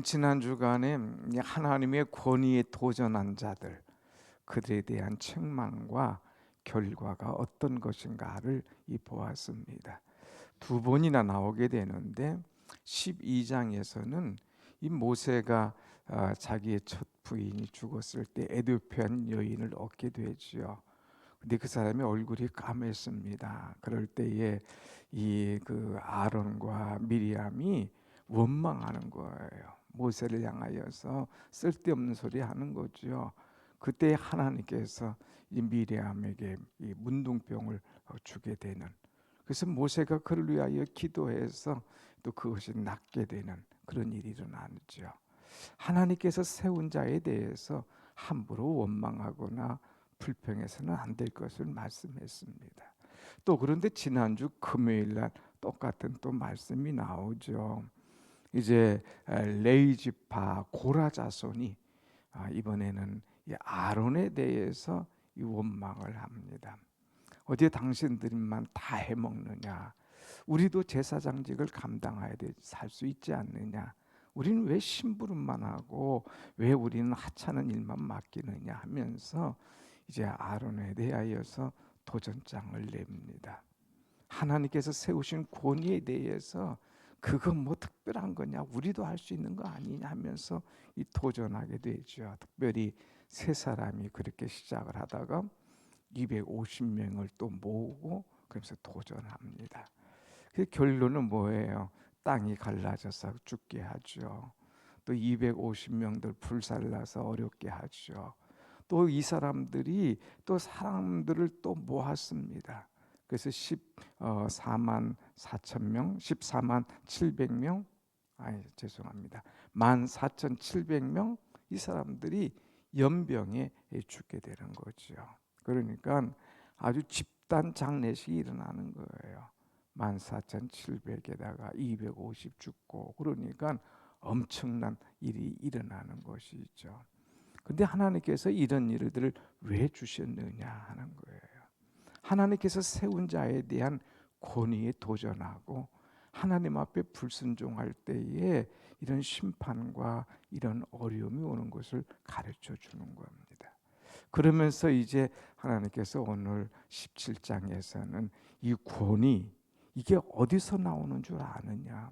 지난 주간에 하나님의 권위에 도전한 자들, 그들에 대한 책망과 결과가 어떤 것인가를 보았습니다. 두 번이나 나오게 되는데 12장에서는 이 모세가 자기의 첫 부인이 죽었을 때 에디오피안 여인을 얻게 되지요. 근데 그 사람의 얼굴이 까맸습니다. 그럴 때에 이 그 아론과 미리암이 원망하는 거예요. 모세를 향하여서 쓸데없는 소리 하는 거죠. 그때 하나님께서 이 미리암에게 이 문둥병을 주게 되는, 그래서 모세가 그를 위하여 기도해서 또 그것이 낫게 되는 그런 일이 일어나죠. 하나님께서 세운 자에 대해서 함부로 원망하거나 불평해서는 안 될 것을 말씀했습니다. 또 그런데 지난주 금요일 날 똑같은 또 말씀이 나오죠. 이제 레위 지파 고라 자손이 이번에는 이 아론에 대해서 이 원망을 합니다. 어디 당신들만 다 해먹느냐? 우리도 제사장직을 감당해야 살 수 있지 않느냐? 우리는 왜 심부름만 하고 왜 우리는 하찮은 일만 맡기느냐 하면서 이제 아론에 대하여서 도전장을 냅니다. 하나님께서 세우신 권위에 대해서 그거 뭐 특별한 거냐, 우리도 할 수 있는 거 아니냐 하면서 이 도전하게 되죠. 특별히 세 사람이 그렇게 시작을 하다가 250명을 또 모으고 그러면서 도전합니다. 그 결론은 뭐예요? 땅이 갈라져서 죽게 하죠. 또 250명들 불살라서 어렵게 하죠. 또 이 사람들이 또 사람들을 또 모았습니다. 그래서 14만 4천 명, 14만 700명, 죄송합니다. 14,700명, 이 사람들이 연병에 죽게 되는 거죠. 그러니까 아주 집단 장례식이 일어나는 거예요. 14,700에다가 250 죽고, 그러니까 엄청난 일이 일어나는 것이죠. 근데 하나님께서 이런 일들을 왜 주셨느냐 하는 거예요. 하나님께서 세운 자에 대한 권위에 도전하고 하나님 앞에 불순종할 때에 이런 심판과 이런 어려움이 오는 것을 가르쳐 주는 겁니다. 그러면서 이제 하나님께서 오늘 17장에서는 이 권위, 이게 어디서 나오는 줄 아느냐?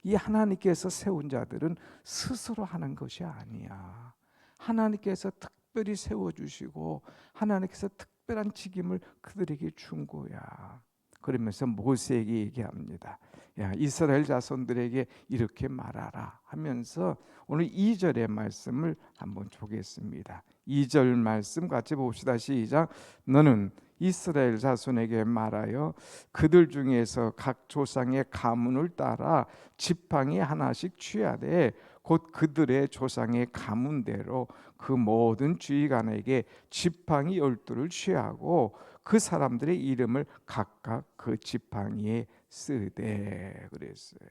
이 하나님께서 세운 자들은 스스로 하는 것이 아니야. 하나님께서 특별히 세워주시고 하나님께서 특별한 직임을 그들에게 준 거야. 그러면서 모세에게 얘기합니다. 야, 이스라엘 자손들에게 이렇게 말하라 하면서 오늘 2절의 말씀을 한번 보겠습니다. 2절 말씀 같이 봅시다. 시작. 너는 이스라엘 자손에게 말하여 그들 중에서 각 조상의 가문을 따라 지팡이 하나씩 취하되 곧 그들의 조상의 가문대로 그 모든 주의관에게 지팡이 12를 취하고 그 사람들의 이름을 각각 그 지팡이에 쓰되 그랬어요.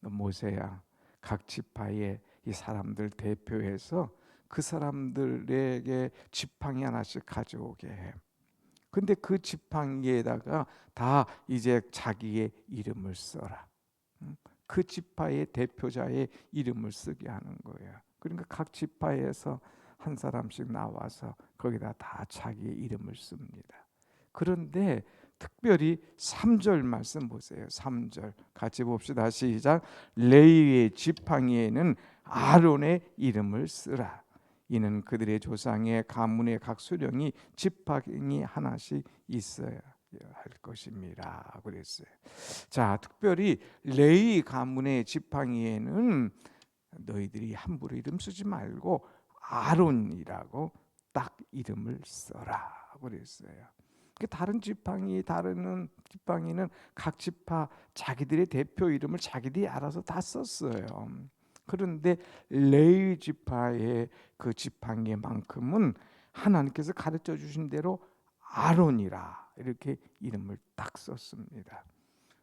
모세야, 각 지파의 이 사람들 대표해서 그 사람들에게 지팡이 하나씩 가져오게 해. 근데 그 지팡이에다가 다 이제 자기의 이름을 써라. 그 지파의 대표자의 이름을 쓰게 하는 거예요. 그러니까 각 지파에서 한 사람씩 나와서 거기다 다 자기의 이름을 씁니다. 그런데 특별히 3절 말씀 보세요. 3절 같이 봅시다. 시작. 레위의 지팡이에는 아론의 이름을 쓰라. 이는 그들의 조상의 가문의 각 수령이 지팡이 하나씩 있어야 할 것입니다. 그랬어요. 자, 특별히 레위 가문의 지팡이에는 너희들이 함부로 이름 쓰지 말고 아론이라고 딱 이름을 써라 그랬어요. 다른 다른 지팡이는 각 지파 자기들의 대표 이름을 자기들이 알아서 다 썼어요. 그런데 레위 지파의 그 지팡이만큼은 하나님께서 가르쳐 주신 대로 아론이라 이렇게 이름을 딱 썼습니다.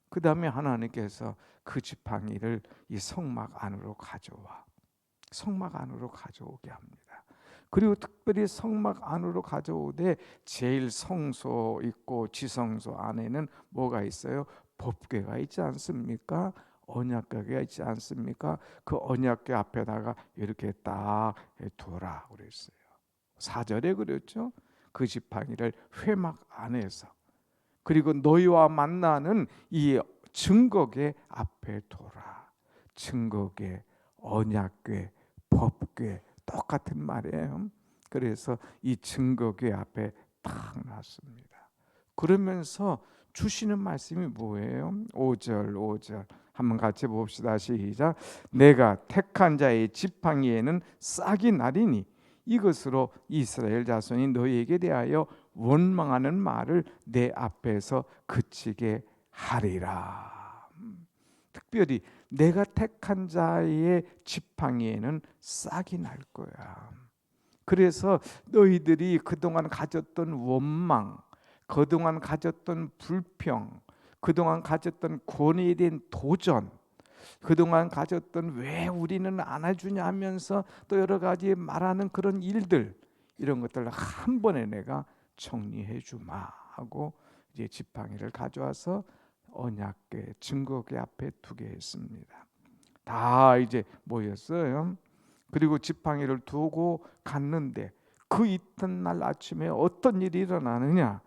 그 다음에 하나님께서 그 지팡이를 이 성막 안으로 가져와 성막 안으로 가져오게 합니다. 그리고 특별히 성막 안으로 가져오되 제일 성소 있고 지성소 안에는 뭐가 있어요? 법궤가 있지 않습니까? 언약궤가 있지 않습니까? 그 언약궤 앞에다가 이렇게 딱 두라 그랬어요. 4절에 그랬죠. 그 지팡이를 회막 안에서, 그리고 너희와 만나는 이 증거궤 앞에 두라. 증거궤, 언약궤, 법궤 똑같은 말이에요. 그래서 이 증거궤 앞에 딱 놨습니다. 그러면서 주시는 말씀이 뭐예요? 5절 한번 같이 봅시다. 시작. 내가 택한 자의 지팡이에는 싹이 나리니 이것으로 이스라엘 자손이 너희에게 대하여 원망하는 말을 내 앞에서 그치게 하리라. 특별히 내가 택한 자의 지팡이에는 싹이 날 거야. 그래서 너희들이 그동안 가졌던 원망, 그동안 가졌던 불평, 그동안 가졌던 권위에 대한 도전, 그동안 가졌던 왜 우리는 안아주냐 하면서 또 여러 가지 말하는 그런 일들, 이런 것들을 한 번에 내가 정리해 주마 하고 이제 지팡이를 가져와서 언약궤, 증거궤 앞에 두게 했습니다. 다 이제 모였어요. 그리고 지팡이를 두고 갔는데 그 이튿날 아침에 어떤 일이 일어나느냐?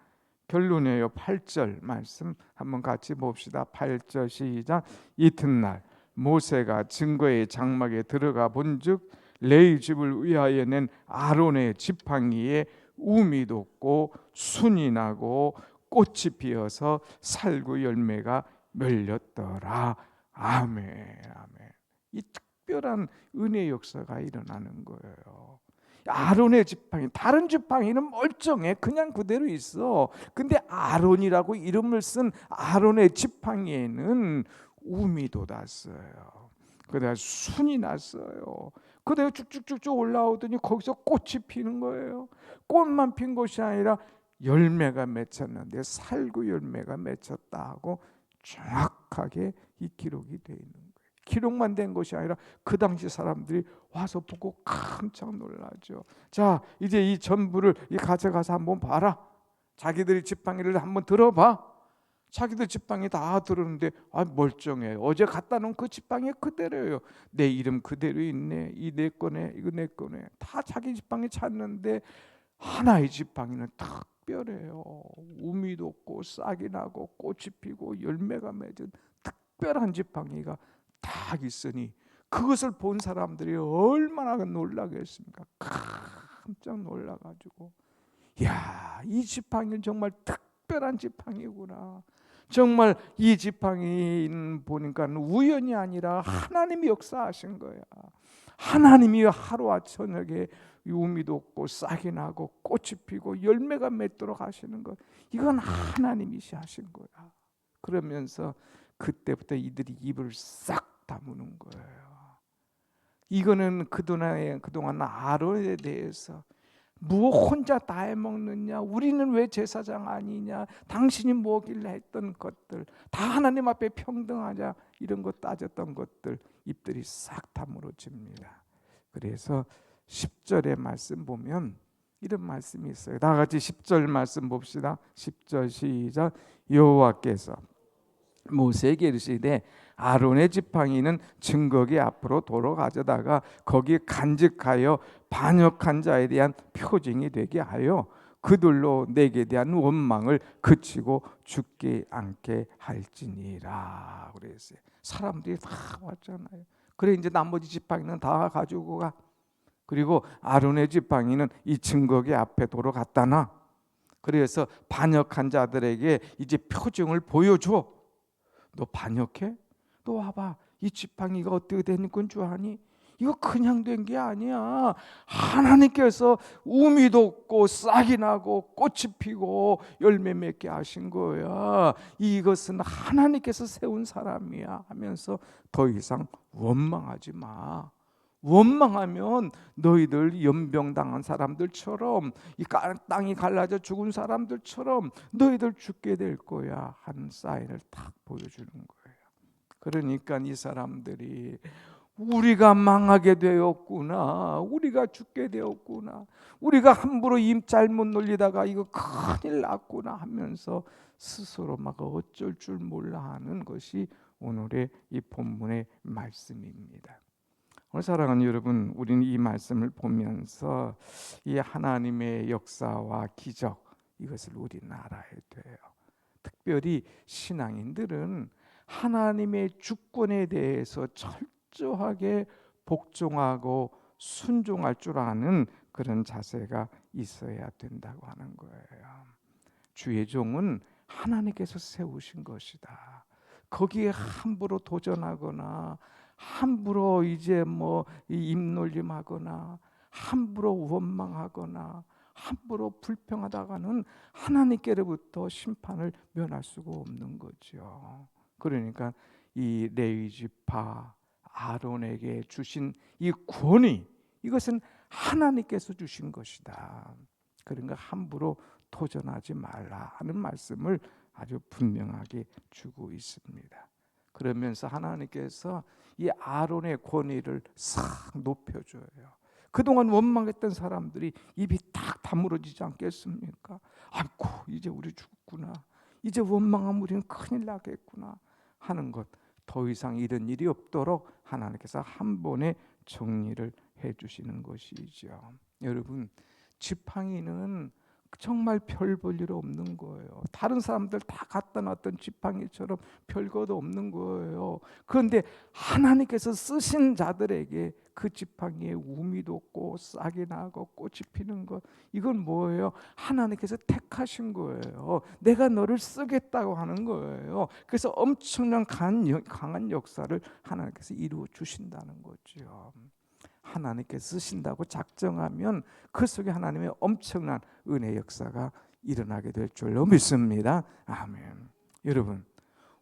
결론이에요. 8절 말씀 한번 같이 봅시다. 8절 시작. 이튿날 모세가 증거의 장막에 들어가 본즉 레위 집을 위하여 낸 아론의 지팡이에 움이 돋고 순이 나고 꽃이 피어서 살구 열매가 멸렸더라. 아멘, 아멘. 이 특별한 은혜의 역사가 일어나는 거예요. 아론의 지팡이, 다른 지팡이는 멀쩡해, 그냥 그대로 있어. 근데 아론이라고 이름을 쓴 아론의 지팡이에는 움이 돋았어요. 그다음 순이 났어요. 그다음 쭉쭉쭉쭉 올라오더니 거기서 꽃이 피는 거예요. 꽃만 핀 것이 아니라 열매가 맺혔는데 살구 열매가 맺혔다 하고 정확하게 이 기록이 되어 있는 거예요. 기록만 된 것이 아니라 그 당시 사람들이 와서 보고 깜짝 놀라죠. 자, 이제 이 전부를 가져가서 한번 봐라. 자기들이 지팡이를 한번 들어봐. 자기들 지팡이 다 들었는데 멀쩡해. 어제 갖다 놓은 그 지팡이 그대로예요. 내 이름 그대로 있네. 이 내 거네. 이거 내 거네. 다 자기 지팡이 찾는데 하나의 지팡이는 특별해요. 우미 돋고 싹이 나고 꽃이 피고 열매가 맺은 특별한 지팡이가 딱 있으니 그것을 본 사람들이 얼마나 놀라겠습니까? 깜짝 놀라가지고, 야, 이 지팡이는 정말 특별한 지팡이구나. 정말 이 지팡이는 보니까 우연이 아니라 하나님이 역사하신 거야. 하나님이 하루와 저녁에 우미 돋고 싹이 나고 꽃이 피고 열매가 맺도록 하시는 것, 이건 하나님이시 하신 거야. 그러면서 그때부터 이들이 입을 싹 다무는 거예요. 이거는 그동안 아론에 대해서 뭐 혼자 다 해먹느냐, 우리는 왜 제사장 아니냐, 당신이 뭐길래 했던 것들 다 하나님 앞에 평등하자, 이런 거 따졌던 것들 입들이 싹 다물어집니다. 그래서 10절의 말씀 보면 이런 말씀이 있어요. 다 같이 10절 말씀 봅시다. 10절 시작. 여호와께서 모세에게 이르시되 아론의 지팡이는 증거궤 앞으로 도로 가져다가 거기에 간직하여 반역한 자에 대한 표징이 되게 하여 그들로 내게 대한 원망을 그치고 죽게 않게 할지니라 그랬어요. 사람들이 다 왔잖아요. 그래 이제 나머지 지팡이는 다 가지고 가. 그리고 아론의 지팡이는 이 증거궤 앞에 도로 갖다 놔. 그래서 반역한 자들에게 이제 표징을 보여줘. 너 반역해? 너 와봐. 이 지팡이가 어떻게 된 건 줄 아니? 이거 그냥 된 게 아니야. 하나님께서 우미 돋고 싹이 나고 꽃이 피고 열매 맺게 하신 거야. 이것은 하나님께서 세운 사람이야 하면서 더 이상 원망하지 마. 원망하면 너희들 연병당한 사람들처럼, 이 땅이 갈라져 죽은 사람들처럼 너희들 죽게 될 거야 하는 사인을 딱 보여주는 거예요. 그러니까 이 사람들이 우리가 망하게 되었구나, 우리가 죽게 되었구나, 우리가 함부로 임 잘못 놀리다가 이거 큰일 났구나 하면서 스스로 막 어쩔 줄 몰라 하는 것이 오늘의 이 본문의 말씀입니다. 오늘 사랑하는 여러분, 우리는 이 말씀을 보면서 이 하나님의 역사와 기적, 이것을 우리는 알아야 돼요. 특별히 신앙인들은 하나님의 주권에 대해서 철저하게 복종하고 순종할 줄 아는 그런 자세가 있어야 된다고 하는 거예요. 주의 종은 하나님께서 세우신 것이다. 거기에 함부로 도전하거나 함부로 이제 뭐 입놀림하거나 함부로 원망하거나 함부로 불평하다가는 하나님께로부터 심판을 면할 수가 없는 거죠. 그러니까 이 레위 지파 아론에게 주신 이 권위, 이것은 하나님께서 주신 것이다. 그러니까 함부로 도전하지 말라 하는 말씀을 아주 분명하게 주고 있습니다. 그러면서 하나님께서 이 아론의 권위를 싹 높여줘요. 그동안 원망했던 사람들이 입이 딱 다물어지지 않겠습니까? 아이고, 이제 우리 죽구나, 이제 원망하면 우리는 큰일 나겠구나 하는 것, 더 이상 이런 일이 없도록 하나님께서 한 번에 정리를 해주시는 것이죠. 여러분, 지팡이는 정말 별 볼 일 없는 거예요. 다른 사람들 다 갖다 놨던 지팡이처럼 별것도 없는 거예요. 그런데 하나님께서 쓰신 자들에게 그 지팡이에 우미 돋고 싹이 나고 꽃이 피는 것, 이건 뭐예요? 하나님께서 택하신 거예요. 내가 너를 쓰겠다고 하는 거예요. 그래서 엄청난 강한 역사를 하나님께서 이루어 주신다는 거죠. 하나님께 쓰신다고 작정하면 그 속에 하나님의 엄청난 은혜 역사가 일어나게 될 줄로 믿습니다. 아멘. 여러분,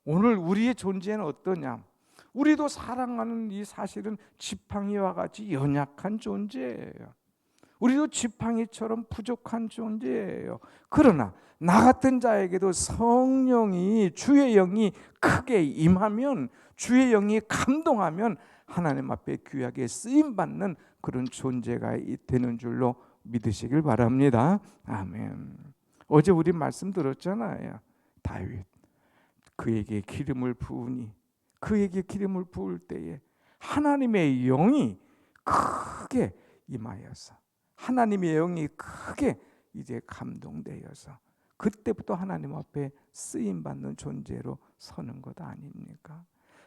오늘 우리의 존재는 어떠냐? 우리도 사랑하는 이 사실은 지팡이와 같이 연약한 존재예요. 우리도 지팡이처럼 부족한 존재예요. 그러나 나 같은 자에게도 성령이, 주의 영이 크게 임하면, 주의 영이 감동하면 하나님 앞에 귀하게 쓰임받는 그런 존재가 되는 줄로 믿으시길 바랍니다. 아멘. 어제 우리 말씀 들었잖아요. 다윗, 그에게 기름을 부으니, 그에게 기름을 부을 때에 하나님의 영이 크게 임하여서, 하나님의 영이 크게 이제 감동되어서 그때부터 하나님 앞에 쓰임받는 존재로 서는 것 아닙니까?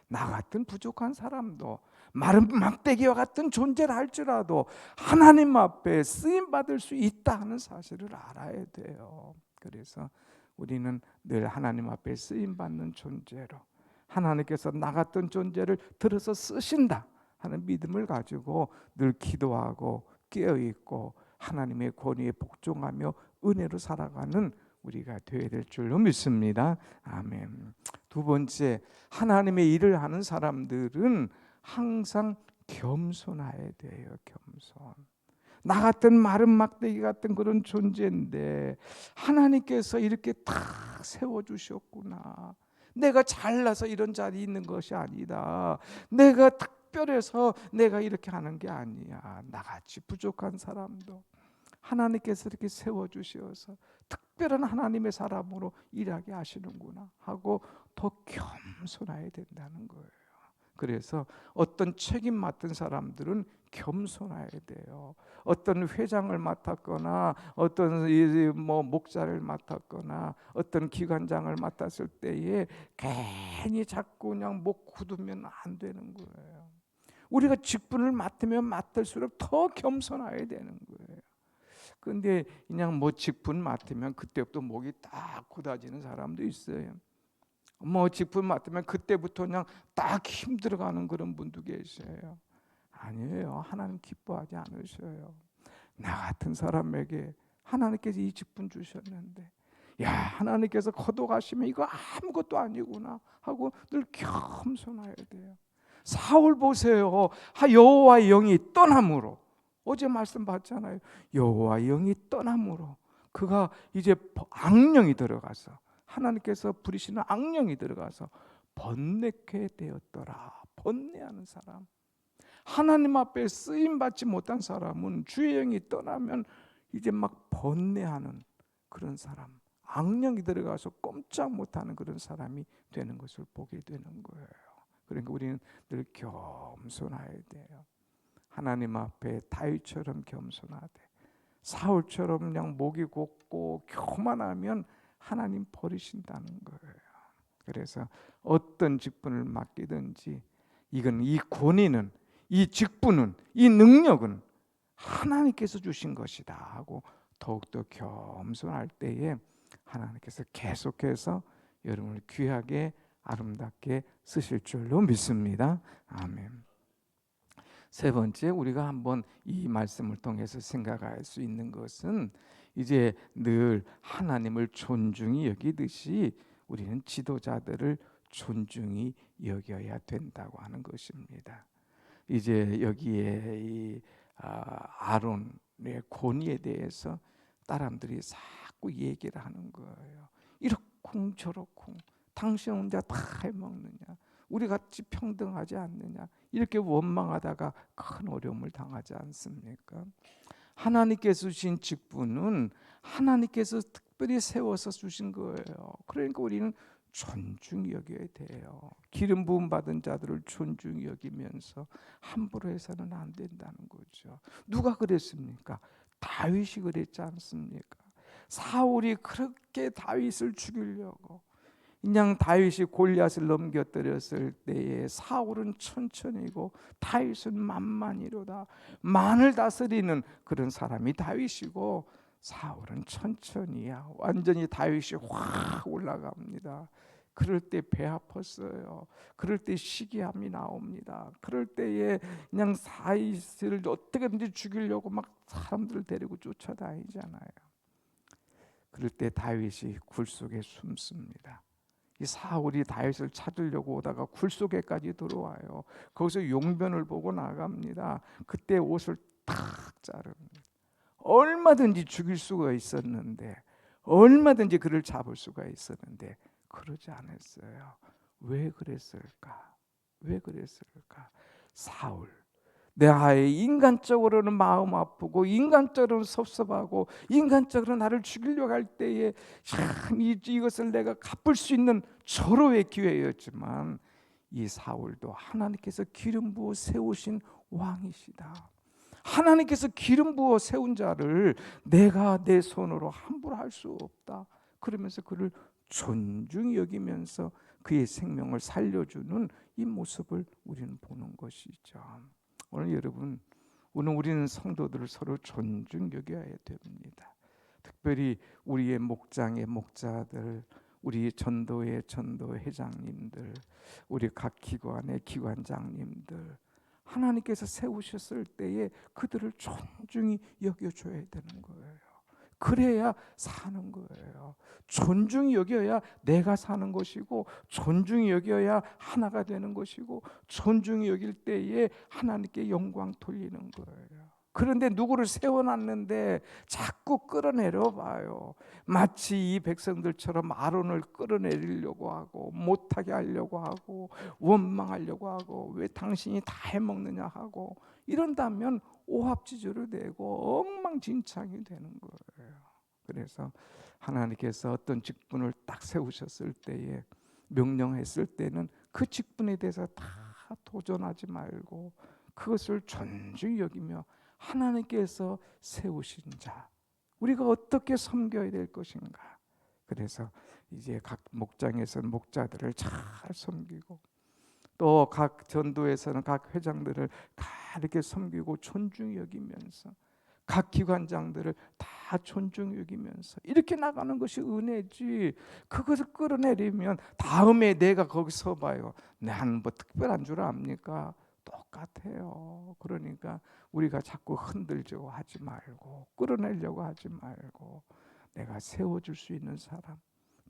나 같은 부족한 사람도 마른 막대기와 같은 존재를 할지라도 하나님 앞에 쓰임받을 수 있다 하는 사실을 알아야 돼요. 그래서 우리는 늘 하나님 앞에 쓰임받는 존재로, 하나님께서 나 같은 존재를 들어서 쓰신다 하는 믿음을 가지고 늘 기도하고 깨어있고 하나님의 권위에 복종하며 은혜로 살아가는 우리가 되어야 될 줄로 믿습니다. 아멘. 두 번째, 하나님의 일을 하는 사람들은 항상 겸손해야 돼요. 겸손. 나 같은 마른 막대기 같은 그런 존재인데 하나님께서 이렇게 탁 세워주셨구나. 내가 잘나서 이런 자리에 있는 것이 아니다. 내가 특별해서 내가 이렇게 하는 게 아니야. 나같이 부족한 사람도 하나님께서 이렇게 세워주셔서 특별한 하나님의 사람으로 일하게 하시는구나 하고 더 겸손해야 된다는 거예요. 그래서 어떤 책임 맡은 사람들은 겸손해야 돼요. 어떤 회장을 맡았거나 어떤 목자를 맡았거나 어떤 기관장을 맡았을 때에 괜히 자꾸 그냥 목 굳으면 안 되는 거예요. 우리가 직분을 맡으면 맡을수록 더 겸손해야 되는 거예요. 근데 그냥 뭐 직분 맡으면 그때부터 목이 딱 굳어지는 사람도 있어요. 뭐 직분 맡으면 그때부터 그냥 딱 힘들어가는 그런 분도 계셔요. 아니에요. 하나님 기뻐하지 않으셔요. 나 같은 사람에게 하나님께서 이 직분 주셨는데, 야, 하나님께서 거둬가시면 이거 아무것도 아니구나 하고 늘 겸손해야 돼요. 사울 보세요. 여호와의 영이 떠남으로, 어제 말씀 봤잖아요. 여호와의 영이 떠남으로 그가 이제 악령이 들어가서, 하나님께서 부리시는 악령이 들어가서 번뇌케 되었더라. 번뇌하는 사람, 하나님 앞에 쓰임 받지 못한 사람은 주의 영이 떠나면 이제 막 번뇌하는 그런 사람, 악령이 들어가서 꼼짝 못하는 그런 사람이 되는 것을 보게 되는 거예요. 그러니까 우리는 늘 겸손해야 돼요. 하나님 앞에 다윗처럼 겸손하되, 사울처럼 그냥 목이 곧고 교만하면 하나님 버리신다는 거예요. 그래서 어떤 직분을 맡기든지 이건, 이 권위는, 이 직분은, 이 능력은 하나님께서 주신 것이다 하고 더욱더 겸손할 때에 하나님께서 계속해서 여러분을 귀하게 아름답게 쓰실 줄로 믿습니다. 아멘. 세 번째, 우리가 한번 이 말씀을 통해서 생각할 수 있는 것은 이제 늘 하나님을 존중히 여기듯이 우리는 지도자들을 존중히 여겨야 된다고 하는 것입니다. 이제 여기에 이 아론의 권위에 대해서 사람들이 자꾸 얘기를 하는 거예요. 이렇쿵 저렇쿵, 당신 혼자 다 해먹느냐, 우리 같이 평등하지 않느냐, 이렇게 원망하다가 큰 어려움을 당하지 않습니까? 하나님께서 주신 직분은 하나님께서 특별히 세워서 주신 거예요. 그러니까 우리는 존중히 여겨야 돼요. 기름 부음 받은 자들을 존중히 여기면서 함부로 해서는 안 된다는 거죠. 누가 그랬습니까? 다윗이 그랬지 않습니까? 사울이 그렇게 다윗을 죽이려고, 그냥 다윗이 골리앗을 넘겨뜨렸을 때에 사울은 천천히고 다윗은 만만이로다. 만을 다스리는 그런 사람이 다윗이고 사울은 천천히야. 완전히 다윗이 확 올라갑니다. 그럴 때 배 아팠어요. 그럴 때 시기함이 나옵니다. 그럴 때에 그냥 다윗을 어떻게든지 죽이려고 막 사람들을 데리고 쫓아다니잖아요. 그럴 때 다윗이 굴 속에 숨습니다. 이 사울이 다윗을 찾으려고 오다가 굴 속에까지 들어와요. 거기서 용변을 보고 나갑니다. 그때 옷을 탁 자릅니다. 얼마든지 죽일 수가 있었는데, 얼마든지 그를 잡을 수가 있었는데 그러지 않았어요. 왜 그랬을까? 왜 그랬을까? 사울, 내가 인간적으로는 마음 아프고 인간적으로는 섭섭하고 인간적으로 나를 죽이려고 할 때에 참 이것을 내가 갚을 수 있는 절호의 기회였지만, 이 사울도 하나님께서 기름 부어 세우신 왕이시다. 하나님께서 기름 부어 세운 자를 내가 내 손으로 함부로 할 수 없다. 그러면서 그를 존중히 여기면서 그의 생명을 살려주는 이 모습을 우리는 보는 것이죠. 오늘 여러분, 오늘 우리는 성도들을 서로 존중 여겨야 됩니다. 특별히 우리의 목장의 목자들, 우리 전도의 전도 회장님들, 우리 각 기관의 기관장님들, 하나님께서 세우셨을 때에 그들을 존중히 여겨줘야 되는 거예요. 그래야 사는 거예요. 존중히 여겨야 내가 사는 것이고, 존중히 여겨야 하나가 되는 것이고, 존중히 여길 때에 하나님께 영광 돌리는 거예요. 그런데 누구를 세워놨는데 자꾸 끌어내려 봐요. 마치 이 백성들처럼 아론을 끌어내리려고 하고, 못하게 하려고 하고, 원망하려고 하고, 왜 당신이 다 해먹느냐 하고, 이런다면 오합지졸이 되고 엉망진창이 되는 거예요. 그래서 하나님께서 어떤 직분을 딱 세우셨을 때에, 명령했을 때는 그 직분에 대해서 다 도전하지 말고 그것을 존중히 여기며 하나님께서 세우신 자, 우리가 어떻게 섬겨야 될 것인가. 그래서 이제 각 목장에서는 목자들을 잘 섬기고, 또 각 전도에서는 각 회장들을 다 이렇게 섬기고 존중히 여기면서, 각 기관장들을 다 존중히 여기면서 이렇게 나가는 것이 은혜지, 그것을 끌어내리면 다음에 내가 거기 서봐요, 나는 뭐 특별한 줄 압니까? 똑같아요. 그러니까 우리가 자꾸 흔들려고 하지 말고, 끌어내려고 하지 말고, 내가 세워줄 수 있는 사람,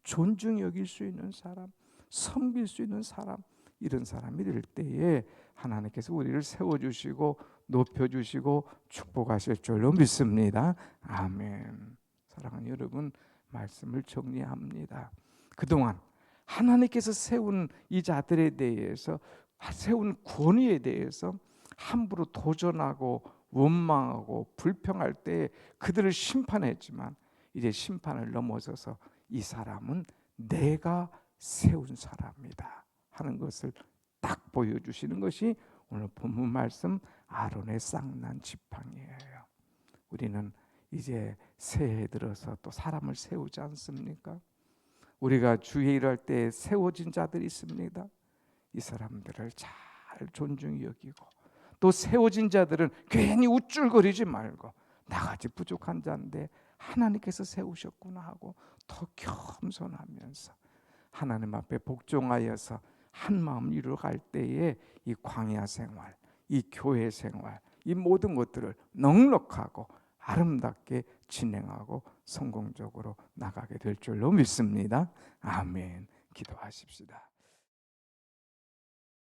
존중히 여길 수 있는 사람, 섬길 수 있는 사람, 이런 사람이 될 때에 하나님께서 우리를 세워주시고 높여주시고 축복하실 줄로 믿습니다. 아멘. 사랑하는 여러분, 말씀을 정리합니다. 그동안 하나님께서 세운 이 자들에 대해서, 세운 권위에 대해서 함부로 도전하고 원망하고 불평할 때 그들을 심판했지만, 이제 심판을 넘어서서 이 사람은 내가 세운 사람이다 하는 것을 딱 보여주시는 것이 오늘 본문 말씀 아론의 쌍난 지팡이예요. 우리는 이제 새해 들어서 또 사람을 세우지 않습니까? 우리가 주의 일할 때 세워진 자들이 있습니다. 이 사람들을 잘 존중히 여기고, 또 세워진 자들은 괜히 우쭐거리지 말고 나같이 부족한 자인데 하나님께서 세우셨구나 하고 더 겸손하면서 하나님 앞에 복종하여서 한 마음 이루어갈 때에 이 광야 생활, 이 교회 생활, 이 모든 것들을 넉넉하고 아름답게 진행하고 성공적으로 나가게 될 줄로 믿습니다. 아멘. 기도하십시다.